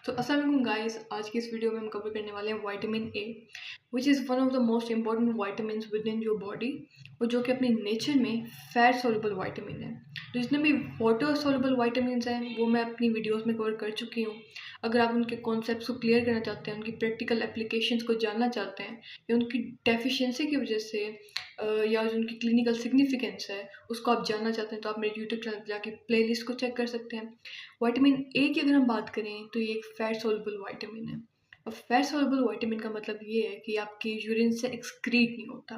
तो अस्सलाम वालेकुम गाइस, आज की इस वीडियो में हम कवर करने वाले हैं vitamin A, which is one of the most important vitamins with in your body और जो कि अपने नेचर में फैट सॉल्युबल विटामिन है। तो जितने भी वाटर सॉल्युबल विटामिन्स हैं वो मैं अपनी वीडियोस में कवर कर चुकी हूँ। अगर आप उनके कॉन्सेप्ट्स को क्लियर करना चाहते हैं, उनकी प्रैक्टिकल एप्लीकेशंस को जानना चाहते हैं या उनकी डेफिशिएंसी की वजह से या जो उनकी क्लिनिकल सिग्निफिकेंस है उसको आप जानना चाहते हैं, तो आप मेरे यूट्यूब चैनल पर जाके प्लेलिस्ट को चेक कर सकते हैं। विटामिन ए की अगर हम बात करें तो ये एक फैट सॉल्युबल विटामिन है। अब फैट सॉल्युबल विटामिन का मतलब ये है कि आपके यूरिन से एक्सक्रीट नहीं होता।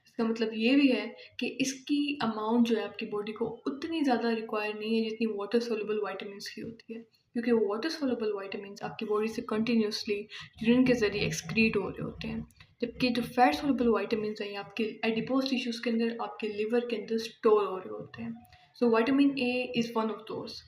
इसका मतलब ये भी है कि इसकी अमाउंट जो है आपकी बॉडी को उतनी ज़्यादा रिक्वायर नहीं है जितनी वाटर सॉल्युबल विटामिन्स की होती है, क्योंकि वाटर सॉल्युबल विटामिन्स आपकी बॉडी से कंटिन्यूसली यूरिन के ज़रिए एक्सक्रीट हो रहे होते हैं, जबकि जो फैट सॉल्युबल विटामिन्स हैं ये आपके एडिपोज टिश्यूज़ के अंदर, आपके लिवर के अंदर स्टोर हो रहे होते हैं। So vitamin A is one of those.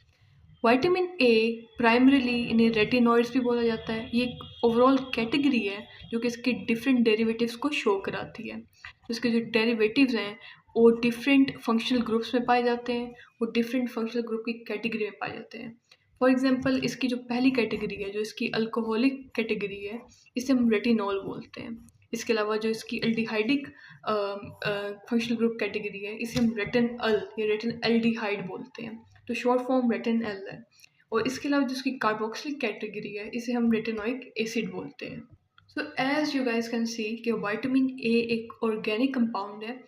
Vitamin A primarily इन्हें रेटिनॉइड्स भी बोला जाता है। ये एक ओवरऑल कैटेगरी है जो कि इसके डिफरेंट डेरिवेटिव्स को शो कराती है। तो इसके जो डेरिवेटिव्स हैं वो डिफरेंट फंक्शनल ग्रुप्स में पाए जाते हैं, वो डिफरेंट फंक्शनल ग्रुप की कैटेगरी में पाए जाते हैं। फॉर एग्जांपल इसकी जो पहली कैटेगरी है, जो इसकी अल्कोहलिक कैटेगरी है, इसे हम रेटिनॉल बोलते हैं। इसके अलावा जो इसकी एल्डिहाइडिक फंक्शनल ग्रुप कैटेगरी है, इसे हम रेटिनअल या रेटिनएल्डिहाइड बोलते हैं। तो शॉर्ट फॉर्म रेटिनएल है। और इसके अलावा जिसकी कार्बोक्सिलिक कैटेगरी है, इसे हम रेटिनोइक एसिड बोलते हैं। So as you guys can see कि विटामिन ए एक ऑर्गेनिक कंपाउंड है,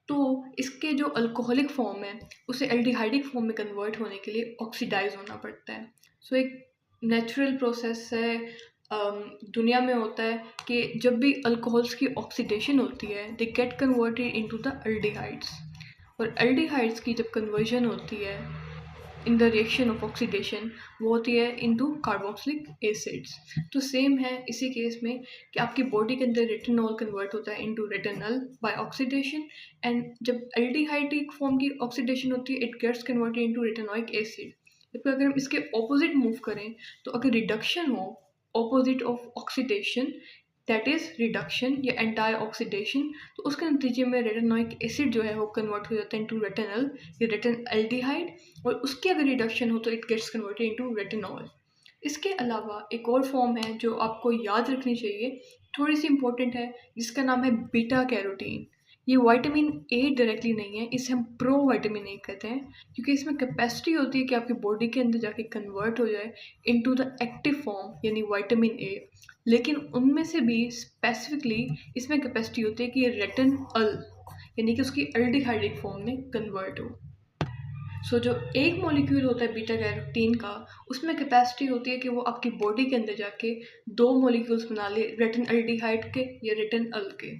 तो इसके जो अल्कोहलिक फॉर्म है उसे एल्डिहाइडिक फॉर्म में कन्वर्ट होने के लिए ऑक्सीडाइज होना पड़ता है। सो एक नेचुरल प्रोसेस है, दुनिया में होता है कि जब भी अल्कोहल्स की ऑक्सीडेशन होती है they get converted into the aldehydes, और एल्डिहाइड्स की जब कन्वर्जन होती है in the reaction of oxidation वो होती है इनटू कार्बोक्सिलिक एसिड्स। तो सेम है इसी केस में कि आपकी बॉडी के अंदर रेटिनॉल कन्वर्ट होता है into retinal by oxidation, and जब एल्डिहाइडिक फॉर्म की ऑक्सीडेशन होती है it gets converted into retinoic acid. जबकि अगर हम इसके ऑपोजिट मूव करें, तो अगर रिडक्शन हो opposite of oxidation, that is reduction या एंटाई ऑक्सीडेशन, तो उसके नतीजे में रेटिनोइक एसिड जो है वो कन्वर्ट हो जाता है इनटू रेटिनल या रेटिनएल्डिहाइड, और उसकी अगर रिडक्शन हो तो it gets converted into retinol. इसके अलावा एक और फॉर्म है जो आपको याद रखनी चाहिए, थोड़ी सी इंपॉर्टेंट है, जिसका नाम है बीटा कैरोटीन। ये विटामिन ए डायरेक्टली नहीं है, इसे हम प्रो विटामिन ए कहते हैं, क्योंकि इसमें कैपेसिटी होती है कि आपकी बॉडी के अंदर जाके कन्वर्ट हो जाए इनटू द एक्टिव फॉर्म यानी विटामिन ए। लेकिन उनमें से भी स्पेसिफिकली इसमें कैपेसिटी होती है कि ये रेटिनअल यानी कि उसकी एल्डिहाइडिक फॉर्म में कन्वर्ट हो। सो जो एक मॉलिक्यूल होता है बीटा कैरोटीन का, उसमें कैपेसिटी होती है कि वो आपकी बॉडी के अंदर जाके दो मॉलिक्यूल्स बना ले, रेटिनएल्डिहाइड के या रेटिनअल के।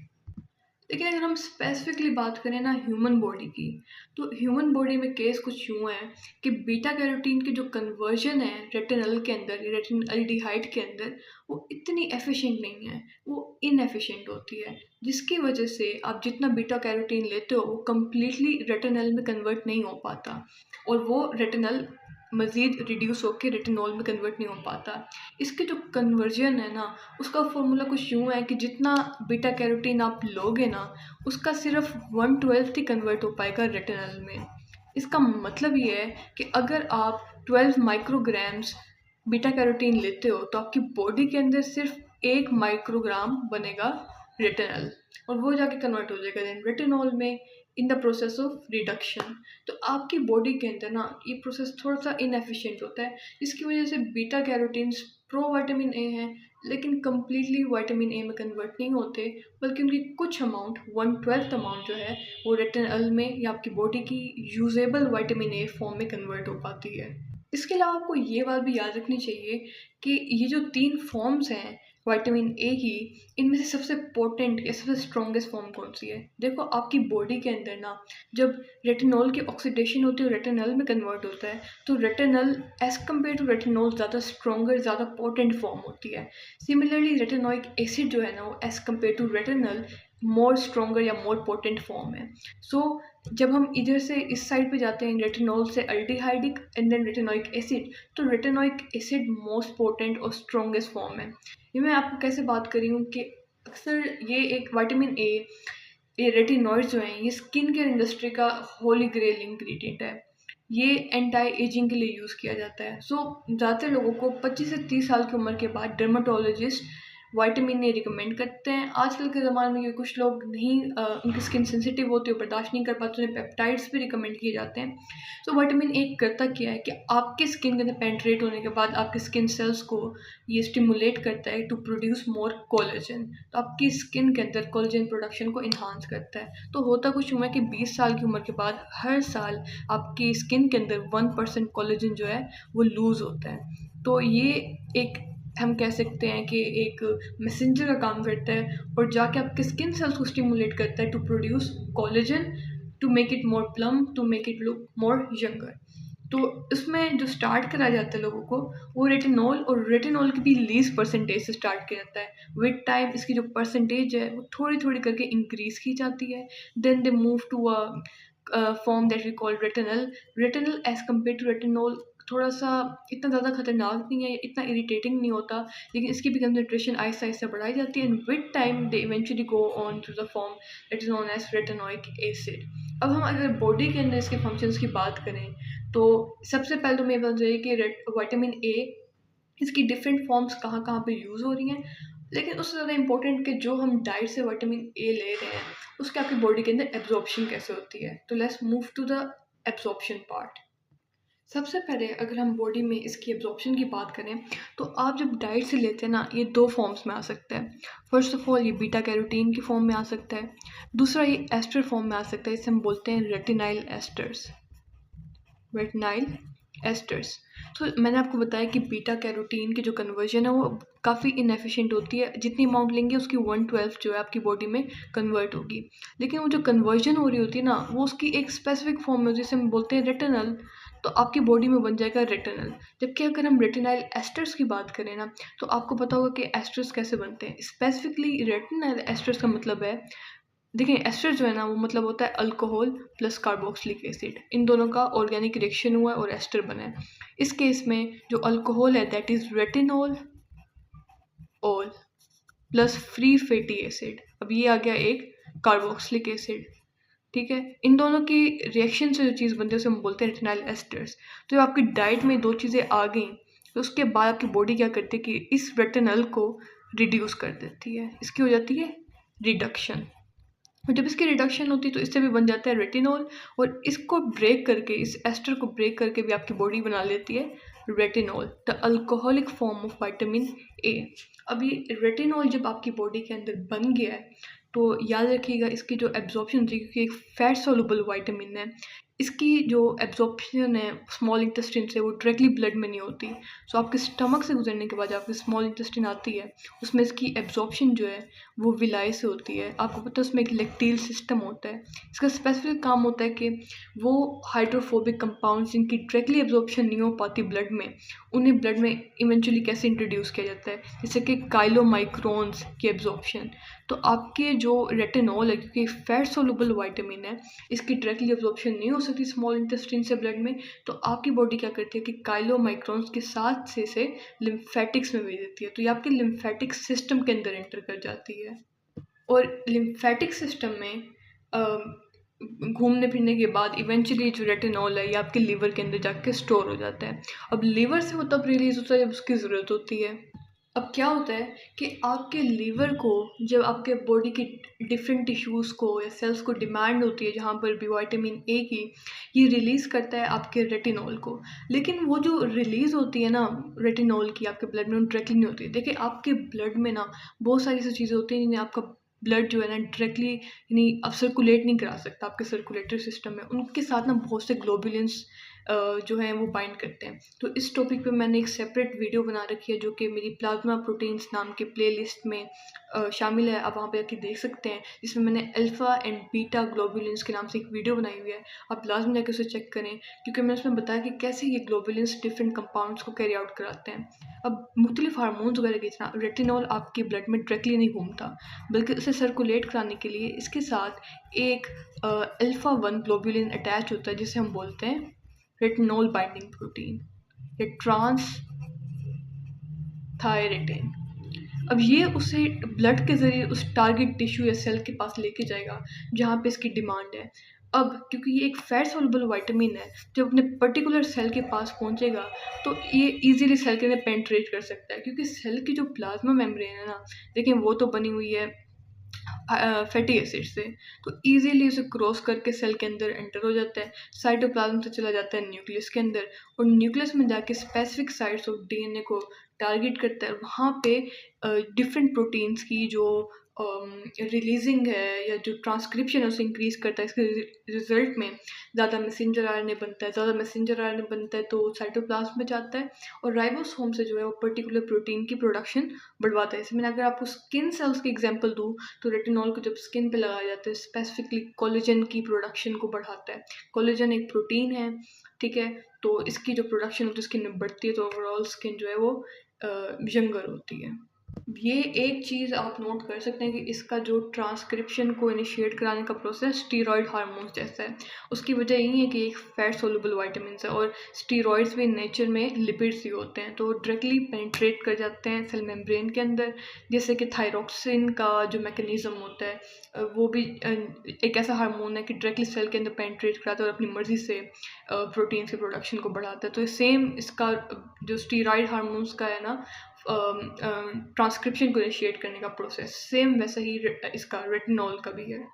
लेकिन अगर हम स्पेसिफिकली बात करें ना ह्यूमन बॉडी की, तो ह्यूमन बॉडी में केस कुछ यूँ है कि बीटा कैरोटीन की जो कन्वर्जन है रेटिनल के अंदर, रेटिनएल्डिहाइड के अंदर, वो इतनी एफिशिएंट नहीं है, वो इनएफिशिएंट होती है, जिसकी वजह से आप जितना बीटा कैरोटीन लेते हो वो कम्प्लीटली रेटिनल में कन्वर्ट नहीं हो पाता, और वो रेटिनल मज़ीद रिड्यूस होकर रेटिनॉल में कन्वर्ट नहीं हो पाता। इसके जो कन्वर्जन है ना, उसका फॉर्मूला कुछ यूँ है कि जितना बीटा कैरोटीन आप लोगे ना, उसका सिर्फ 1/12 ही कन्वर्ट हो पाएगा रेटिनल में। इसका मतलब ये है कि अगर आप 12 माइक्रोग्राम्स बीटा कैरोटीन लेते हो तो आपकी बॉडी के अंदर सिर्फ 1 माइक्रोग्राम बनेगा रेटिनल, और वो जाके कन्वर्ट हो जाएगा देन रेटिनॉल में in the process of reduction. तो आपकी बॉडी के अंदर ना ये प्रोसेस थोड़ा सा इनएफिशिएंट होता है, जिसकी वजह से beta carotenes pro vitamin A हैं, लेकिन कम्प्लीटली विटामिन ए में कन्वर्ट नहीं होते, बल्कि उनकी कुछ अमाउंट 1/12 अमाउंट जो है वो रेटिनल में या आपकी बॉडी की यूजेबल विटामिन ए फॉर्म में कन्वर्ट हो पाती है। इसके अलावा आपको ये बात भी याद रखनी चाहिए कि ये जो 3 फॉर्म्स हैं विटामिन ए की, इनमें से सबसे पोटेंट या सबसे स्ट्रॉन्गेस्ट फॉर्म कौन सी है? देखो आपकी बॉडी के अंदर ना जब रेटिनॉल की ऑक्सीडेशन होती है रेटिनल में कन्वर्ट होता है, तो retinal as compare to retinol ज़्यादा स्ट्रॉन्गर, ज़्यादा पोटेंट फॉर्म होती है। सिमिलरली रेटिनोइक एसिड जो है ना, वो as compare to retinal more stronger या मोर पोटेंट फॉर्म है। सो जब हम इधर से इस साइड पे जाते हैं रेटिनॉल से aldehydic and then retinoic acid, तो रेटिनोइक एसिड मोस्ट पोटेंट और स्ट्रॉन्गेस्ट फॉर्म है। ये मैं आपको कैसे बात कर रही हूँ कि अक्सर ये एक विटामिन ए, ये रेटिनॉइड्स जो हैं, ये स्किन केयर इंडस्ट्री का होली ग्रेल इंग्रेडिएंट है। ये एंटी एजिंग के लिए यूज़ किया जाता है। सो ज़्यादातर लोगों को 25 से 30 साल की उम्र के बाद डर्माटोलॉजिस्ट विटामिन ए रिकमेंड करते हैं। आजकल के ज़माने में ये कुछ लोग नहीं उनकी स्किन सेंसिटिव होती है, बर्दाश्त नहीं कर पाते, उन्हें पेप्टाइड्स भी रिकमेंड किए जाते हैं। सो विटामिन ए करता क्या है कि आपके स्किन के अंदर पेनिट्रेट होने के बाद आपके स्किन सेल्स को ये स्टिमुलेट करता है टू प्रोड्यूस मोर कोलेजन। तो आपकी स्किन के अंदर कोलेजन प्रोडक्शन को इन्हांस करता है। तो होता कुछ हुआ कि 20 साल की उम्र के बाद हर साल आपकी स्किन के अंदर 1% कोलेजन जो है वो लूज़ होता है। तो ये एक हम कह सकते हैं कि एक मैसेंजर का काम करता है और जाके आपके स्किन सेल्स को स्टिमुलेट करता है to produce collagen, to make it more plump, to make it look more younger. तो इसमें जो स्टार्ट करा जाता है लोगों को वो रेटिनॉल, और रेटिनॉल की भी लीस्ट परसेंटेज से स्टार्ट किया जाता है। विद टाइम इसकी जो परसेंटेज है वो थोड़ी थोड़ी करके इंक्रीज की जाती है। Then they move to a form that we call retinal. Retinal as compare to retinol थोड़ा सा इतना ज़्यादा खतरनाक नहीं है, इतना इरिटेटिंग नहीं होता, लेकिन इसकी भी कंसनट्रेशन आहिस्ता आहिस्ता बढ़ाई जाती है। And with time they eventually go on to the form that is known as retinoic acid. अब हम अगर बॉडी के अंदर इसके फंक्शंस की बात करें तो सबसे पहले तो मैं ये बताना चाहिए कि विटामिन ए इसकी डिफरेंट फॉर्म्स कहाँ कहाँ पे यूज़ हो रही हैं, लेकिन उससे ज़्यादा इंपॉर्टेंट कि जो हम डाइट से विटामिन ए ले रहे हैं उसके आपकी बॉडी के अंदर एब्जॉर्प्शन कैसे होती है। तो let's move to the absorption part. सबसे पहले अगर हम बॉडी में इसकी एब्जॉर्प्शन की बात करें तो आप जब डाइट से लेते हैं ना, ये दो फॉर्म्स में आ सकता है। फर्स्ट ऑफ ऑल ये बीटा कैरोटीन की फॉर्म में आ सकता है, दूसरा ये एस्टर फॉर्म में आ सकता है। इसे हम बोलते हैं रेटिनाइल एस्टर्स। Retinyl asters. तो मैंने आपको बताया कि बीटा कैरोटीन की जो कन्वर्जन है वो काफ़ी इनएफिशिएंट होती है, जितनी अमाउंट लेंगे उसकी 1/12 जो है आपकी बॉडी में कन्वर्ट होगी। लेकिन वो जो कन्वर्जन हो रही होती है ना वो उसकी एक स्पेसिफिक फॉर्म में, जिसे हम बोलते हैं रेटिनल, तो आपकी बॉडी में बन जाएगा रेटिनल। जबकि अगर हम रेटिनाइल एस्टर्स की बात करें ना तो आपको पता होगा कि एस्टर्स कैसे बनते हैं। स्पेसिफिकली रेटिनाइल एस्टर्स का मतलब है, देखिए एस्टर जो है ना वो मतलब होता है अल्कोहल प्लस कार्बोक्सिलिक एसिड, इन दोनों का ऑर्गेनिक रिएक्शन हुआ है और एस्टर बना है। इस केस में जो अल्कोहल है that is retinol all plus free fatty acid. अब ये आ गया एक कार्बोक्सिलिक एसिड, ठीक है। इन दोनों की रिएक्शन से जो चीज़ बनती है उसे हम बोलते हैं रेटिनाइल एस्टर्स। तो जब आपकी डाइट में दो चीज़ें आ गई तो उसके बाद आपकी बॉडी क्या करती है कि इस रेटिनल को रिड्यूस कर देती है, इसकी हो जाती है रिडक्शन। और जब इसकी रिडक्शन होती है तो इससे भी बन जाता है रेटिनॉल, और इसको ब्रेक करके, इस एस्टर को ब्रेक करके भी आपकी बॉडी बना लेती है retinol, the alcoholic form of vitamin A. अभी रेटिनॉल जब आपकी बॉडी के अंदर बन गया है तो याद रखिएगा इसकी जो एब्जॉर्प्शन होती है, क्योंकि एक फैट सोलुबल विटामिन है, इसकी जो एब्जॉर्प्शन है स्मॉल इंटेस्टिन से वो डायरेक्टली ब्लड में नहीं होती। सो आपके स्टमक से गुजरने के बाद जब आपकी स्मॉल इंटेस्टिन आती है उसमें इसकी एब्जॉर्प्शन जो है वो विलाई से होती है। आपको पता है उसमें एक लेक्टिल सिस्टम होता है। इसका स्पेसिफिक काम होता है कि वो हाइड्रोफोबिक कंपाउंड्स जिनकी डायरेक्टली एब्जॉर्प्शन नहीं हो पाती ब्लड में, उन्हें ब्लड में इवेंचुअली कैसे इंट्रोड्यूस किया जाता है, जैसे कि काइलोमाइक्रोन्स की एब्जॉर्प्शन। तो आपके जो रेटिनॉल है, क्योंकि फैट सोलुबल विटामिन है, इसकी डायरेक्टली एब्जॉर्प्शन नहीं हो सकती स्मॉल इंटेस्टाइन से ब्लड में, तो आपकी बॉडी क्या करती है कि काइलोमाइक्रोन्स के साथ से इसे लिम्फेटिक्स में भेज देती है। तो ये आपके लिम्फेटिक सिस्टम के अंदर एंटर कर जाती है, और लिम्फेटिक सिस्टम में घूमने फिरने के बाद इवेंचुअली जो रेटिनॉल है ये आपके लीवर के अंदर जाके स्टोर हो जाता है। अब लीवर से वो तब रिलीज होता है जब उसकी ज़रूरत होती है। अब क्या होता है कि आपके लीवर को जब आपके बॉडी के डिफरेंट टिश्यूज़ को या सेल्स को डिमांड होती है जहाँ पर भी विटामिन ए की, ये रिलीज़ करता है आपके रेटिनॉल को। लेकिन वो जो रिलीज़ होती है ना रेटिनॉल की आपके ब्लड में, वो डायरेक्टली नहीं होती है। देखिए आपके ब्लड में ना बहुत सारी ऐसी चीज़ें होती हैं जिन्हें आपका ब्लड जो है ना डायरेक्टली यानी अब सर्कुलेट नहीं करा सकता आपके सर्कुलेटरी सिस्टम में, उनके साथ ना बहुत से ग्लोबुलिन्स जो हैं वो बाइंड करते हैं। तो इस टॉपिक पे मैंने एक सेपरेट वीडियो बना रखी है जो कि मेरी प्लाज्मा प्रोटीन्स नाम के प्लेलिस्ट में शामिल है, आप वहाँ पे आके देख सकते हैं, जिसमें मैंने अल्फ़ा एंड बीटा ग्लोबुलिन्स के नाम से एक वीडियो बनाई हुई है। आप लाजमी जाकर उसे चेक करें, क्योंकि मैंने उसमें बताया कि कैसे ये ग्लोबुलिन्स डिफरेंट कंपाउंड्स को कैरी आउट कराते हैं। अब मुख्तलिफ हार्मोन्स वगैरह की तरह रेटिनॉल आपके ब्लड में डायरेक्टली नहीं घूमता, बल्कि उसे सर्कुलेट कराने के लिए इसके साथ एक अल्फ़ा 1 ग्लोबुलिन अटैच होता है जिसे हम बोलते हैं रेटिनॉल बाइंडिंग प्रोटीन या ट्रांस थायरेटिन। अब ये उसे ब्लड के ज़रिए उस टारगेट टिश्यू या सेल के पास लेके जाएगा जहाँ पे इसकी डिमांड है। अब क्योंकि ये एक फैट सॉल्युबल विटामिन है, जब अपने पर्टिकुलर सेल के पास पहुंचेगा तो ये इजीली सेल के अंदर पेनिट्रेट कर सकता है, क्योंकि सेल की जो प्लाज्मा मेम्ब्रेन है ना, देखें वो तो बनी हुई है फैटी एसिड से, तो इजीली उसे क्रॉस करके सेल के अंदर एंटर हो जाता है, साइटोप्लाज्म से चला जाता है न्यूक्लियस के अंदर, और न्यूक्लियस में जाके स्पेसिफिक साइट्स ऑफ डीएनए को टारगेट करता है। वहाँ पे डिफरेंट प्रोटीन्स की जो रिलीजिंग है या जो ट्रांसक्रिप्शन है उसे इंक्रीज करता है। इसके रिजल्ट में ज़्यादा मैसेंजर आरएनए बनता है, ज़्यादा मैसेंजर आरएनए बनता है तो साइटोप्लाज्म में जाता है और राइबोसोम से जो है वो पर्टिकुलर प्रोटीन की प्रोडक्शन बढ़वाता है। इसमें अगर आपको स्किन सेल्स की एग्जांपल दूँ तो रेटिनॉल को जब स्किन पे लगाया जाता है स्पेसिफिकली कोलेजन की प्रोडक्शन को बढ़ाता है। कोलेजन एक प्रोटीन है, ठीक है, तो इसकी जो प्रोडक्शन होती है स्किन में बढ़ती है, तो ओवरऑल स्किन जो है वो यंगर होती है। ये एक चीज़ आप नोट कर सकते हैं कि इसका जो ट्रांसक्रिप्शन को इनिशिएट कराने का प्रोसेस स्टीरॉयड हार्मोन्स जैसा है। उसकी वजह यही है कि एक फैट सोल्युबल विटामिन है और स्टीरॉयड्स भी नेचर में लिपिड्स ही होते हैं, तो डायरेक्टली पेनिट्रेट कर जाते हैं सेल मेम्ब्रेन के अंदर। जैसे कि थायरॉक्सिन का जो मैकेनिज्म होता है वो भी एक ऐसा हार्मोन है कि डायरेक्टली सेल के अंदर पेनिट्रेट कराता है और अपनी मर्जी से प्रोटीन के प्रोडक्शन को बढ़ाता है। तो सेम इसका जो स्टीरॉयड हार्मोन्स का है ना ट्रांसक्रिप्शन को इनिशिएट करने का प्रोसेस, सेम वैसा ही इसका रेटिनॉल का भी है।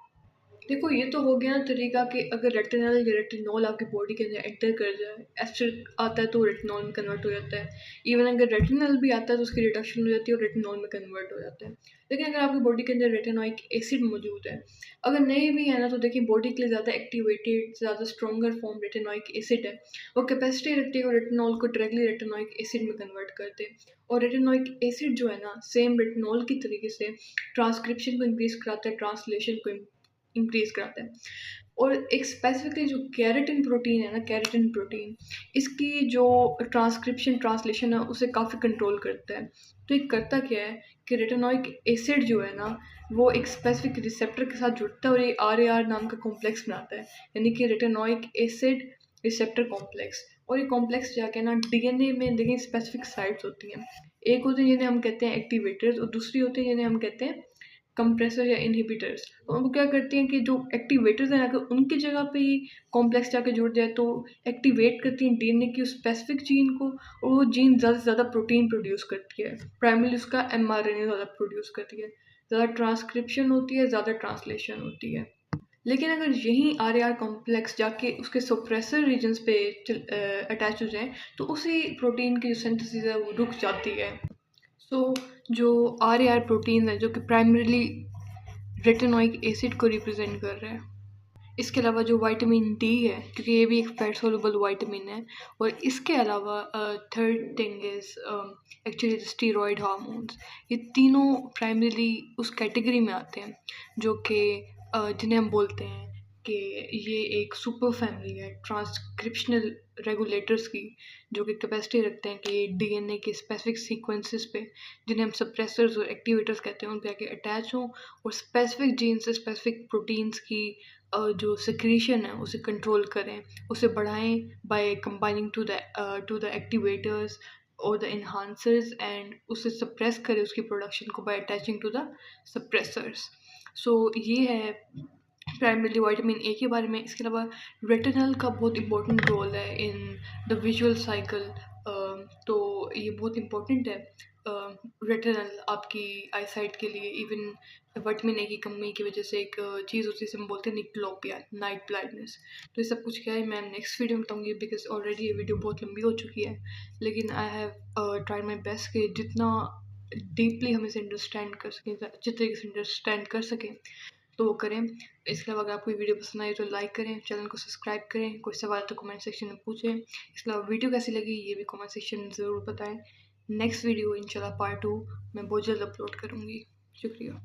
देखो ये तो हो गया ना तरीका कि अगर रेटिनल या रेटिनॉल आपकी बॉडी के अंदर एंटर कर जाए, एस्टर आता है तो रेटिनॉल में कन्वर्ट हो जाता है। इवन अगर रेटिनल भी आता है तो उसकी रिडक्शन हो जाती है और रेटिनॉल में कन्वर्ट हो जाता है। लेकिन अगर आपकी बॉडी के अंदर रेटिनोइक एसिड मौजूद है, अगर नहीं भी है ना, तो देखिए बॉडी के लिए ज़्यादा एक्टिवेटेड, ज़्यादा स्ट्रॉन्गर फॉर्म रेटिनोइक एसिड है। वो कैपेसिटी रखती है और रेटिनॉल को डायरेक्टली रेटिनोइक एसिड में कन्वर्ट करते हैं। और रेटिनोइक एसिड जो है ना, सेम रेटिनॉल की तरीके से ट्रांसक्रिप्शन को इंक्रीज कराता है, ट्रांसलेशन को इंक्रीज कराता है। और एक स्पेसिफिकली जो केराटिन प्रोटीन है ना, केराटिन प्रोटीन, इसकी जो ट्रांसक्रिप्शन ट्रांसलेशन है उसे काफ़ी कंट्रोल करता है। तो ये करता क्या है कि रेटिनोइक एसिड जो है ना, वो एक स्पेसिफिक रिसेप्टर के साथ जुड़ता है और ये RAR नाम का कॉम्प्लेक्स बनाता है, यानी कि रेटिनोइक एसिड रिसेप्टर कॉम्प्लेक्स। और ये कॉम्प्लेक्स जाके ना डीएनए में देखिए स्पेसिफिक साइट्स होती हैं। एक होते हैं जिन्हें हम कहते हैं एक्टिवेटर्स और दूसरी होती है जिन्हें हम कहते हैं कंप्रेसर या इनहिबिटर्स। तो वो क्या करती हैं कि जो एक्टिवेटर्स हैं अगर उनकी जगह पे ही कॉम्प्लेक्स जाके जुड़ जाए तो एक्टिवेट करती हैं डीएनए की उस स्पेसिफिक जीन को, और वो जीन ज़्यादा से ज़्यादा प्रोटीन प्रोड्यूस करती है। प्राइमरली उसका mRNA ज़्यादा प्रोड्यूस करती है, ज़्यादा ट्रांसक्रिप्शन होती है, ज़्यादा ट्रांसलेशन होती है। लेकिन अगर यही RAR कॉम्प्लेक्स जाके उसके सप्रेसर रीजन्स पे अटैच हो जाए तो उसी प्रोटीन की जो सिंथेसिस है वो रुक जाती है। सो जो RAR प्रोटीन है जो कि प्राइमरीली रेटिनोइक एसिड को रिप्रेजेंट कर रहा है। इसके अलावा जो विटामिन डी है, क्योंकि ये भी एक फैट सोल्युबल विटामिन है, और इसके अलावा third thing is actually steroid hormones. ये तीनों प्राइमरीली उस कैटेगरी में आते हैं जो कि जिन्हें हम बोलते हैं कि ये एक सुपर फैमिली है ट्रांसक्रिप्शनल रेगुलेटर्स की, जो कि कैपेसिटी रखते हैं कि डीएनए के स्पेसिफिक सीक्वेंसेस पे, जिन्हें हम सप्रेसर्स और एक्टिवेटर्स कहते हैं, उन पे आके अटैच हों और स्पेसिफिक जीन से स्पेसिफिक प्रोटीन्स की जो सिक्रीशन है उसे कंट्रोल करें, उसे बढ़ाएं by combining to the activators और द इन्हांसर्स, एंड उसे सप्रेस करें उसकी प्रोडक्शन को by attaching to the suppressors. So ये है प्राइमरीली विटामिन ए के बारे में। इसके अलावा रेटिनल का बहुत इंपॉर्टेंट रोल है इन द विजुअल साइकिल, तो ये बहुत इंपॉर्टेंट है रेटिनल आपकी आई साइट के लिए। इवन विटामिन ए की कमी की वजह से एक चीज़ होती है जिसे हम बोलते हैं निक्लोपिया, नाइट ब्लाइंडनेस। तो ये सब कुछ क्या है मैं नेक्स्ट वीडियो में बताऊँगी, बिकॉज ऑलरेडी ये वीडियो बहुत लंबी हो चुकी है। लेकिन I have tried my best कि जितना डीपली हम इसे अंडरस्टैंड कर सकें, अच्छे तरीके से अंडरस्टैंड कर सकें तो वो करें। इसके अलावा अगर आपको वीडियो पसंद आई तो लाइक करें, चैनल को सब्सक्राइब करें, कोई सवाल तो कमेंट सेक्शन में पूछें। इसके अलावा वीडियो कैसी लगी ये भी कमेंट सेक्शन में ज़रूर बताएं। नेक्स्ट वीडियो इंशाल्लाह पार्ट 2 मैं बहुत जल्द अपलोड करूँगी। शुक्रिया।